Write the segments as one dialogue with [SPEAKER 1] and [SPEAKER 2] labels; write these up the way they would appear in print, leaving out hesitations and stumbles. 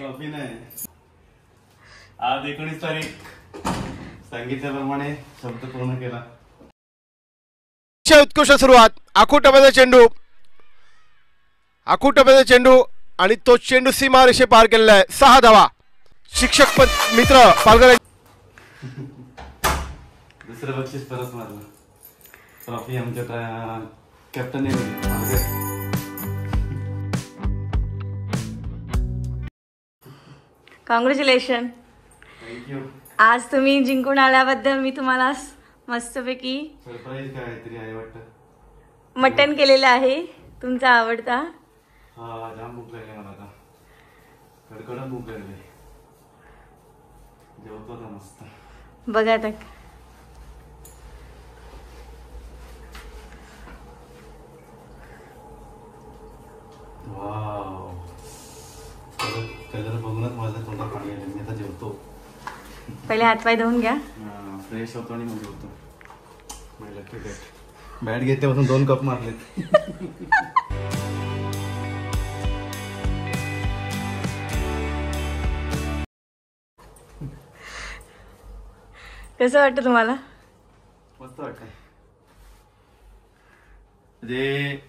[SPEAKER 1] Trophy नाही. आज 19 तारीख सांगितल्याप्रमाणे शब्द पूर्ण केला.
[SPEAKER 2] उत्कृष्ट सुरुवात. आखूटप्याचा चेंडू आणि तो चेंडू सीमा रेषे पार केलेला आहे. 6 धावा. शिक्षक मित्र पालघर.
[SPEAKER 1] दुसरं बक्षीस परत मारलं. ट्रॉफी आमच्या कॅप्टन.
[SPEAKER 3] कॉंग्रॅच्युलेशन.
[SPEAKER 1] थँक्यू.
[SPEAKER 3] आज तुम्ही जिंकून आल्याबद्दल मी तुम्हाला मस्तपैकी
[SPEAKER 1] सरप्राईज काहीतरी आहे वाटतं.
[SPEAKER 3] मटण केलेलं आहे तुमचा आवडता.
[SPEAKER 1] हा जाम भूक लागली मला आता. कडकडत भूक लागली. जेवतो ना मस्त.
[SPEAKER 3] बघा आता
[SPEAKER 1] वाव. कलर बघूनच माझ्या तोंडात पाणी आलं. मी आता जेवतो.
[SPEAKER 3] पहिले हातपाय धुवून घ्या.
[SPEAKER 1] फ्रेश होतो आणि मग जेवतो. बॅट घेतल्यापासून 2 कप मारलेत.
[SPEAKER 3] कसं वाटतं तुम्हाला?
[SPEAKER 1] मस्त वाटतं. म्हणजे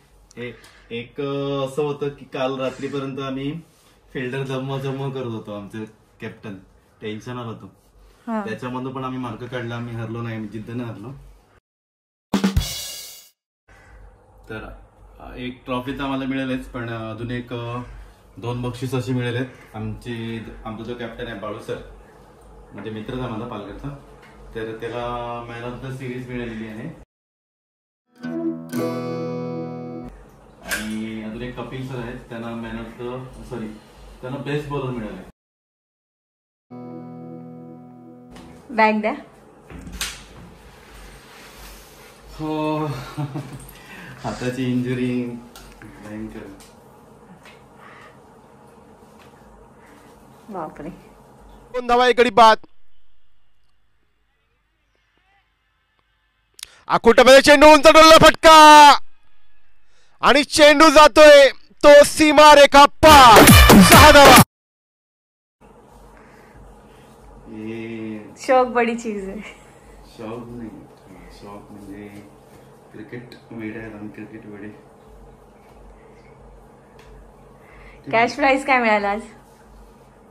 [SPEAKER 1] एक असं होतं की काल रात्रीपर्यंत आम्ही फिल्डर जमवा करत होतो. आमचे कॅप्टन टेन्शन आलं होतं. त्याच्यामधून पण आम्ही मार्क काढला. आम्ही हरलो नाही. जिद्दीने हरलो. तर एक ट्रॉफी तर आम्हाला मिळेलच, पण अजून एक 2 बक्षीस अशी मिळेल. आमचा जो कॅप्टन आहे बाळू सर, म्हणजे मित्रच आहे माझा पालघरचा, तर त्याला मॅन ऑफ द सिरीज मिळालेली आहे. आणि अजून एक कपिल सर आहेत, त्यांना त्यांना बेस्ट बॉलर मिळाले.
[SPEAKER 3] बॅग द्या.
[SPEAKER 1] हो. हाताची इंजुरी भयंकर.
[SPEAKER 3] बापरे.
[SPEAKER 2] 2 धावा 1 गडी बाद. आखूटप्याचा चेंडू उंच डोलला फटका आणि चेंडू जातोय तो सीमा रेखा पार. 6 धावा.
[SPEAKER 3] शौक बडी चीज आहे.
[SPEAKER 1] शौक नाही, शौक म्हणजे क्रिकेट वेडे आहे. आम्ही क्रिकेट वेडे.
[SPEAKER 3] कॅश प्राइज काय मिळालं आज?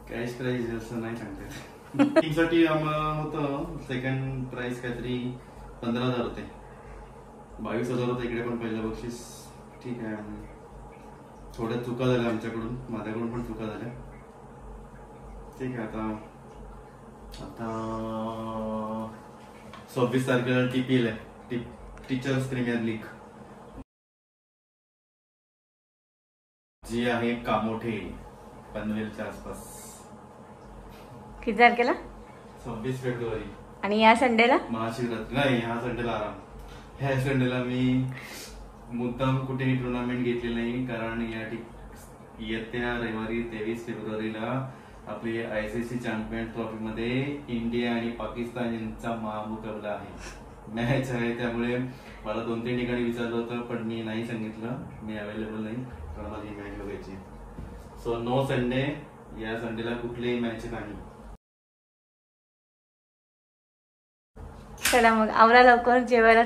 [SPEAKER 1] कॅश प्राइज असं नाही सांगता. टीमसाठी होतं. सेकंड प्राइज काहीतरी 15,000 होते. 22,000 होते इकडे. पण पहिलं बक्षीस ठीक आहे. थोड्या चुका झाल्या आमच्याकडून, माझ्याकडून पण चुका झाल्या. ठीक आहे. आता 26 तारखेला TPL आहे, टीचर्स प्रीमियर लीग, जी आहे कामोठे पनवेलच्या आसपास.
[SPEAKER 3] किती तारखेला?
[SPEAKER 1] 26 फेब्रुवारी.
[SPEAKER 3] आणि या संडेला
[SPEAKER 1] महाशिवरात्री नाही. ह्या संडेला आराम. ह्या संडेला मी मुद्दाम कुठेही टुर्नामेंट घेतली नाही, कारण येत्या रविवारी 23 फेब्रुवारीला आपली ICC चॅम्पियन ट्रॉफी मध्ये इंडिया आणि पाकिस्तान यांचा महामुकाबला आहे, मॅच आहे. त्यामुळे मला 2-3 ठिकाणी विचारलं होतं, पण मी नाही सांगितलं मी अवेलेबल नाही, कारण मला ही मॅच बघायची. So no Sunday. या संडेला कुठलीही मॅच नाही.
[SPEAKER 3] चला मग आवरा लवकर, जेवायला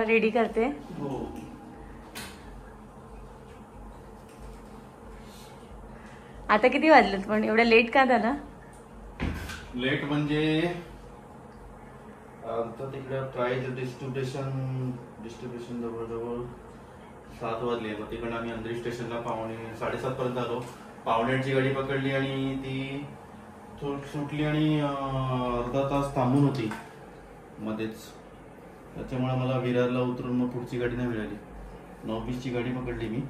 [SPEAKER 3] रेडी करते.
[SPEAKER 1] हो.
[SPEAKER 3] आता किती वाजलेत? पण एवढं लेट का झालं?
[SPEAKER 1] लेट म्हणजे आता तिकडे प्राइज डिस्ट्रीब्युशन जवळजवळ 7 वाजले. मग तिकडे आम्ही अंधरी स्टेशनला 7:30 पर्यंत आलो. 7:45ची गाडी पकडली आणि ती सुटली आणि अर्धा तास थांबून होती मध्येच. त्याच्यामुळे मला विरारला उतरून मग पुढची गाडी नाही मिळाली. 9:20ची गाडी पकडली मी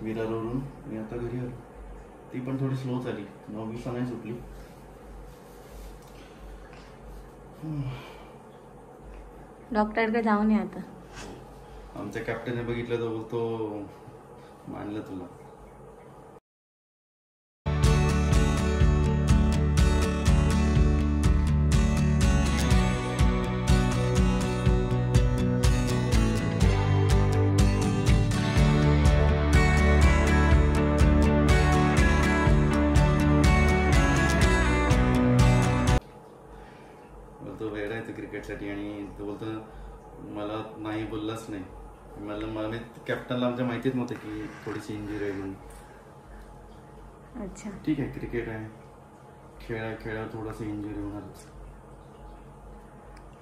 [SPEAKER 1] विरारवरून. मी आता घरी आलो. ती पण थोडी स्लो झाली. 9:20ला नाही सुटली.
[SPEAKER 3] डॉक्टरकडे जाऊन या आता.
[SPEAKER 1] आमच्या कॅप्टनने बघितलं तर बोलतो मानलं तुला. क्रिकेटसाठी आणि तो बोलतो मला नाही बोललाच नाही. मला कॅप्टनला आमच्या माहितीच नव्हतं की थोडीशी इंजुरी आहे म्हणून.
[SPEAKER 3] अच्छा.
[SPEAKER 1] ठीक आहे, क्रिकेट आहे, खेळावर थोडंसं इंजुरी होणारच.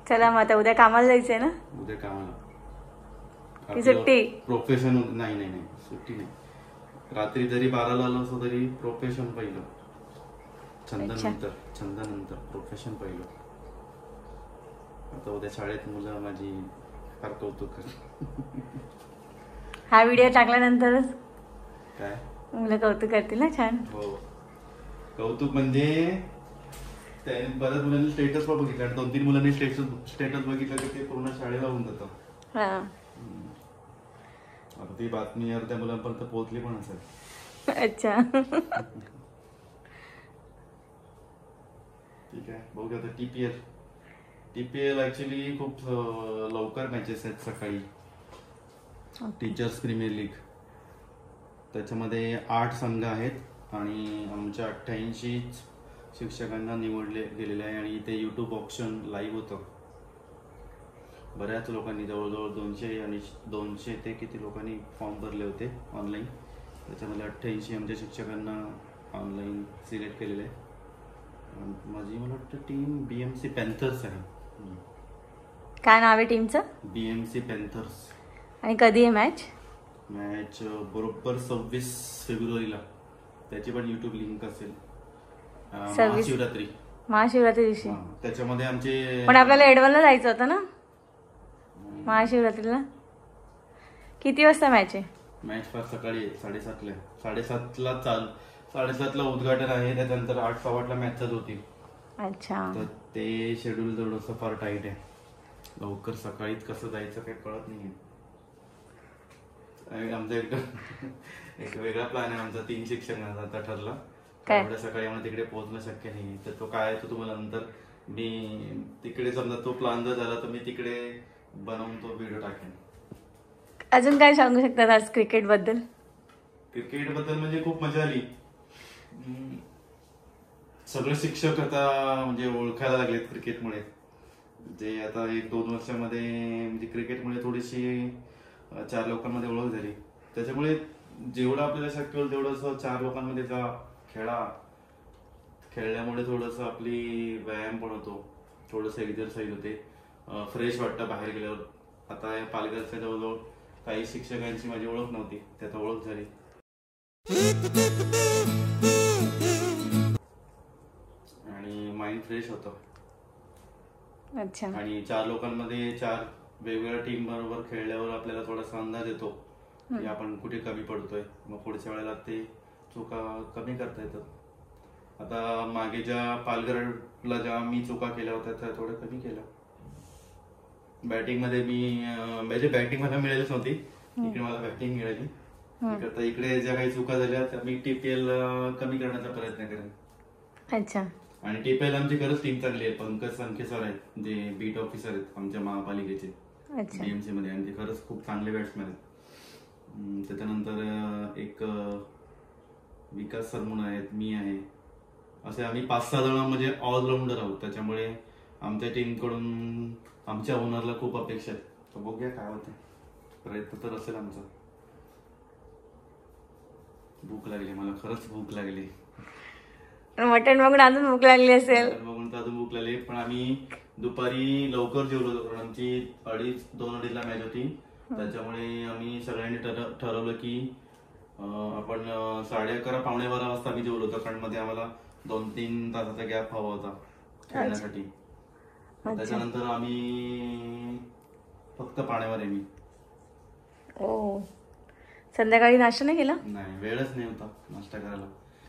[SPEAKER 3] चला मग आता उद्या कामाला जायचंय ना?
[SPEAKER 1] उद्या कामाला
[SPEAKER 3] की सुट्टी?
[SPEAKER 1] प्रोफेशन नाही सुट्टी नाही. रात्री जरी 12ला आलो असो तरी प्रोफेशन पहिलं, छंदानंतर प्रोफेशन पहिलं. आता उद्या शाळेत मुलं माझी फार कौतुक कर.
[SPEAKER 3] हा व्हिडिओ टाकल्यानंतरच
[SPEAKER 1] काय
[SPEAKER 3] मुलं कौतुक करतील ना. छान.
[SPEAKER 1] हो, कौतुक म्हणजे त्याने बऱ्याच मुलांनी स्टेटस पण बघितलं आणि 2-3 मुलांनी स्टेटस बघितलं की ते पूर्ण शाळेला होऊन जातं.
[SPEAKER 3] हा.
[SPEAKER 1] आता ती बातमी त्या मुलांपर्यंत पोहोचली पण असेल.
[SPEAKER 3] अच्छा.
[SPEAKER 1] ठीक आहे, बघूया आता. टीपीएल ऍक्च्युली खूप लवकर मॅचेस आहेत सकाळी. टीचर्स प्रीमियर लीग, त्याच्यामध्ये 8 संघ आहेत आणि आमच्या 88 शिक्षकांना निवडले गेलेले आहे आणि ते युट्यूब ऑप्शन लाईव्ह होतं. बऱ्याच लोकांनी जवळजवळ 200 ते किती लोकांनी फॉर्म भरले होते ऑनलाईन. त्याच्यामध्ये 88 आमच्या शिक्षकांना ऑनलाईन सिलेक्ट केलेले आहे. माझी मला वाटतं टीम BMC पॅन्थर्स आहे.
[SPEAKER 3] काय नाव आहे टीमचं?
[SPEAKER 1] BMC Panthers.
[SPEAKER 3] आणि कधी आहे मॅच?
[SPEAKER 1] मॅच बरोबर 26 फेब्रुवारीला. त्याची पण युट्यूब लिंक असेल.
[SPEAKER 3] महाशिवरात्री दिवशी.
[SPEAKER 1] त्याच्यामध्ये आमचे
[SPEAKER 3] पण आपल्याला एडवलला जायचं होतं ना महाशिवरात्रीला. किती वाजता मॅच आहे?
[SPEAKER 1] मॅच फार सकाळी 7:30ला उद्घाटन आहे. त्याच्यानंतर 8:15ला मॅच चालू होती.
[SPEAKER 3] अच्छा.
[SPEAKER 1] तर ते शेड्यूल थोडंसं फार टाईट आहे. लवकर सकाळीच कसं जायचं काही कळत नाही. आमचा एक वेगळा प्लॅन आहे आमचा. 3 शिक्षकांचा आता ठरला. एवढ्या सकाळी आम्हाला तिकडे पोहोचणं शक्य नाही. तर तो काय आहे तो तुम्हाला नंतर मी तिकडे समजा तो प्लॅन जर झाला तर मी तिकडे बनवून तो व्हिडिओ टाकेन.
[SPEAKER 3] अजून काय सांगू शकतात आज क्रिकेट बद्दल?
[SPEAKER 1] म्हणजे खूप मजा आली. सगळे शिक्षक आता म्हणजे ओळखायला लागलेत क्रिकेटमुळे. जे आता 1-2 वर्षामध्ये म्हणजे क्रिकेटमुळे थोडीशी 4 लोकांमध्ये ओळख झाली. त्याच्यामुळे जेवढं आपल्याला शक्य होईल तेवढं 4 लोकांमध्ये जा, खेळल्यामुळे थोडंसं आपली व्यायाम पण होतो, थोडंसं एक्झरसाईज होते, फ्रेश वाटतं बाहेर गेल्यावर. आता पालघरच्या जवळजवळ काही शिक्षकांची माझी ओळख नव्हती, त्यात ओळख झाली. आणि माइंड फ्रेश होतं.
[SPEAKER 3] अच्छा.
[SPEAKER 1] आणि 4 लोकांमध्ये 4 वेगवेगळ्या टीम बरोबर खेळल्यावर आपल्याला थोडासा अंदाज येतो की आपण कुठे कमी पडतोय. मग पुढच्या वेळेला ते चुका कमी करता येतात. आता मागे ज्या पालघरला ज्या मी चुका केल्या होत्या त्या थोड्या कमी केल्या. बॅटिंग मध्ये म्हणजे बॅटिंग मला मिळालीच नव्हती. इकडे मला बॅटिंग मिळाली. इकडे ज्या काही चुका झाल्या त्या मी टीपीएल कमी करण्याचा प्रयत्न करेन.
[SPEAKER 3] अच्छा.
[SPEAKER 1] आणि टीपीएल आमची खरंच टीम चांगली आहे. पंकज संखे सर आहेत जे बीट ऑफिसर आहेत आमच्या महापालिकेचे BMC मध्ये आणि ते खरंच खूप चांगले बॅट्समॅन आहेत. त्याच्यानंतर एक विकास सर म्हणून आहेत, मी आहे, असे आम्ही 5-6 जण म्हणजे ऑलराऊंडर आहोत. त्याच्यामुळे आमच्या टीम कडून आमच्या ओनरला खूप अपेक्षा आहेत. तर बघूया काय होतं. प्रयत्न तर असेल आमचा. भूक लागली मला, खरंच भूक लागली.
[SPEAKER 3] मटण बघून अजून भूक लागली असेल.
[SPEAKER 1] बघून तर अजून भूक लागली. पण आम्ही दुपारी लवकर जेवलो होतो कारण आमची 2:30ला मॅच होती. त्याच्यामुळे आम्ही सगळ्यांनी ठरवलं की आपण 11:30 पावणे 12 वाजता आम्ही जेवलो होतो. कारण मध्ये आम्हाला 2-3 तासाचा गॅप हवा होता खेळण्यासाठी. त्याच्यानंतर आम्ही फक्त पाण्यावर आहे मी.
[SPEAKER 3] संध्याकाळी नाश्ता नाही केला?
[SPEAKER 1] नाही, वेळच नाही होता नाश्ता करायला.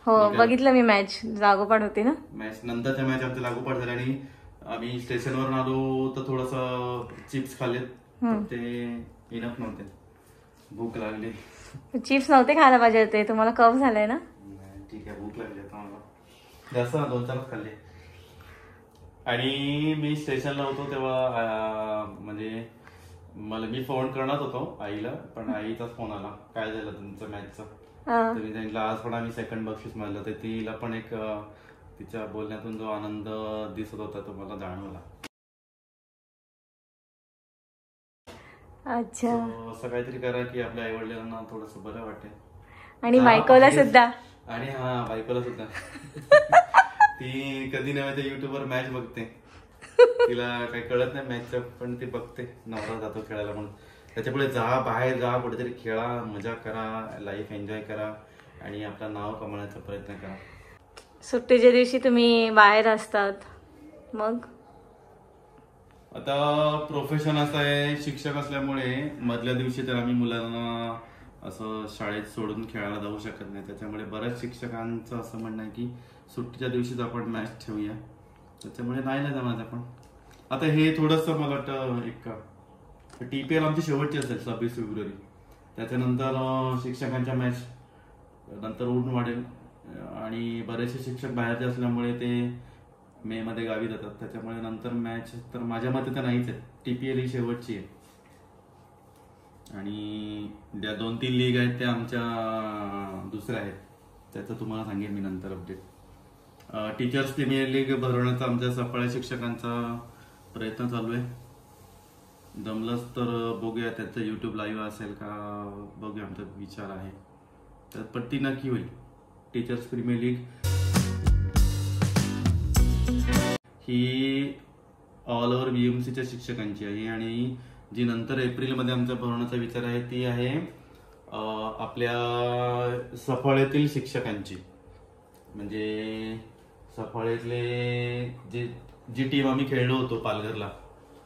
[SPEAKER 3] हो, बघितलं मी. मॅच लागोपाठ होती ना.
[SPEAKER 1] मॅच नंतरच्या मॅच आमच्या लागोपाठ झाल्या आणि आम्ही स्टेशनवर आलो तर थोडंसं चिप्स खाल्लेत. ते इनफ नव्हते. भूक लागली.
[SPEAKER 3] चिप्स नव्हते खायला पाहिजे होते. तुम्हाला कफ झालाय ना.
[SPEAKER 1] ठीक आहे, भूक लागली आता मला. जास्त 2-4च खाल्ले. आणि मी स्टेशनला होतो तेव्हा म्हणजे मी फोन करणार होतो आईला, पण आईचाच फोन आला, काय झालं तुमचं मॅचचं. तर मी त्यांना आज पण आम्ही सेकंड बक्षीस मारलं. तर तिला पण एक तिच्या बोलण्यातून जो आनंद दिसत होता तो मला जाणवला.
[SPEAKER 3] अच्छा.
[SPEAKER 1] So, असं काहीतरी करा की आपल्या आई वडिलांना थोडस बरं वाटेल.
[SPEAKER 3] आणि बायकोला सुद्धा.
[SPEAKER 1] आणि हा बायकोला सुद्धा. ती कधी नव्हे ते युट्यूबवर मॅच बघते. तिला काही कळत नाही मॅचचं, पण ती बघते नवरा जातो खेळायला म्हणून. त्याच्यापुढे जा, बाहेर जा, कुठेतरी खेळा, मजा करा, लाईफ एन्जॉय करा आणि आपलं नाव कमवण्याचा प्रयत्न करा.
[SPEAKER 3] सुट्टीच्या दिवशी तुम्ही बाहेर असतात, मग
[SPEAKER 1] आता प्रोफेशन असं आहे, शिक्षक असल्यामुळे मधल्या दिवशी तर आम्ही मुलांना असं शाळेत सोडून खेळायला जाऊ शकत नाही. त्याच्यामुळे बऱ्याच शिक्षकांचं असं म्हणणं आहे की सुट्टीच्या दिवशीच आपण मॅच ठेवूया. त्याच्यामुळे नाही ना जमत आपण. आता हे थोडंसं मला वाटतं एक TPL आमची शेवटची असेल 26 फेब्रुवारी. त्याच्यानंतर शिक्षकांच्या मॅच नंतर ऊन वाढेल आणि बरेचसे शिक्षक बाहेरचे असल्यामुळे ते मे मध्ये गावी जातात. त्याच्यामुळे नंतर मॅच तर माझ्या मते तर नाहीच आहे. TPL ही शेवटची आहे आणि ज्या 2-3 लीग आहेत त्या आमच्या दुसऱ्या आहेत. त्याचं तुम्हाला सांगेन मी नंतर अपडेट. टीचर्स प्रीमियर लीग भरवण्याचा आमच्या सफाळे शिक्षकांचा प्रयत्न चालू आहे. जमलंच तर बघूया, त्याचं YouTube लाईव्ह असेल का बघूया, आमचा विचार आहे. तर पण ती नक्की होईल. टीचर्स प्रीमियर लीग ही ऑल ओव्हर BMCच्या शिक्षकांची आहे आणि जी नंतर एप्रिलमध्ये आमचा भरवण्याचा विचार आहे ती आहे आपल्या सफाळ्यातील शिक्षकांची. म्हणजे सफाळ्यातले जी टीम आम्ही खेळलो होतो पालघरला,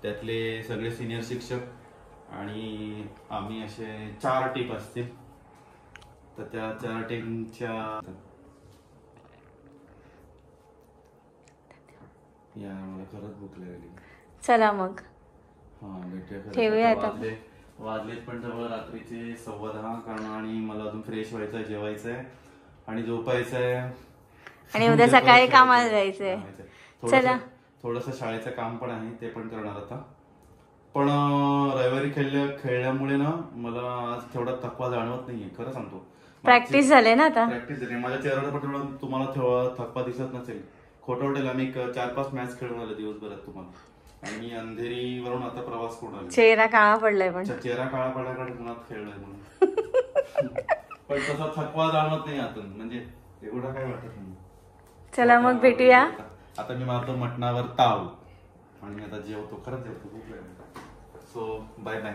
[SPEAKER 1] त्यातले सगळे सिनियर शिक्षक आणि आम्ही असे 4 टीम असतील. तर त्या 4 टीमच्या या मला खरंच भूक लागली.
[SPEAKER 3] चला मग
[SPEAKER 1] हा भेटूया.
[SPEAKER 3] ठेवूया आता.
[SPEAKER 1] वाजलेत पण जवळ रात्रीचे 10:15 कारण आणि मला अजून फ्रेश व्हायचंय, जेवायचंय आणि झोपायचंय
[SPEAKER 3] आणि उद्या सकाळी कामाला जायचंय. चला.
[SPEAKER 1] थोडंसं शाळेचं काम पण आहे, ते पण करणार आता. पण रविवारी खेळल्यामुळे ना मला आज तेवढा थकवा जाणवत नाहीये, खरं सांगतो.
[SPEAKER 3] प्रॅक्टिस झाले ना आता.
[SPEAKER 1] प्रॅक्टिस झाली. माझ्या चेहऱ्यावर पण तेवढं तुम्हाला थकवा दिसत नसेल. खोटं वाटेल, आम्ही 4-5 मॅच खेळून आलो दिवसभरात तुम्हाला. आणि मी अंधेरीवरून आता प्रवास करून आलो.
[SPEAKER 3] चेहरा काळा पडलाय, पण
[SPEAKER 1] चेहरा काळा पडल्याकडे पुण्यात खेळलोय म्हणून. पण तसा थकवा जाणवत नाही आतून, म्हणजे एवढा काय वाटत नाही.
[SPEAKER 3] चला मग भेटूया.
[SPEAKER 1] आता मी मारतो मटणावर ताव आणि मी आता जेवतो, खरंच जेवतो, खूप वेळ. So bye bye.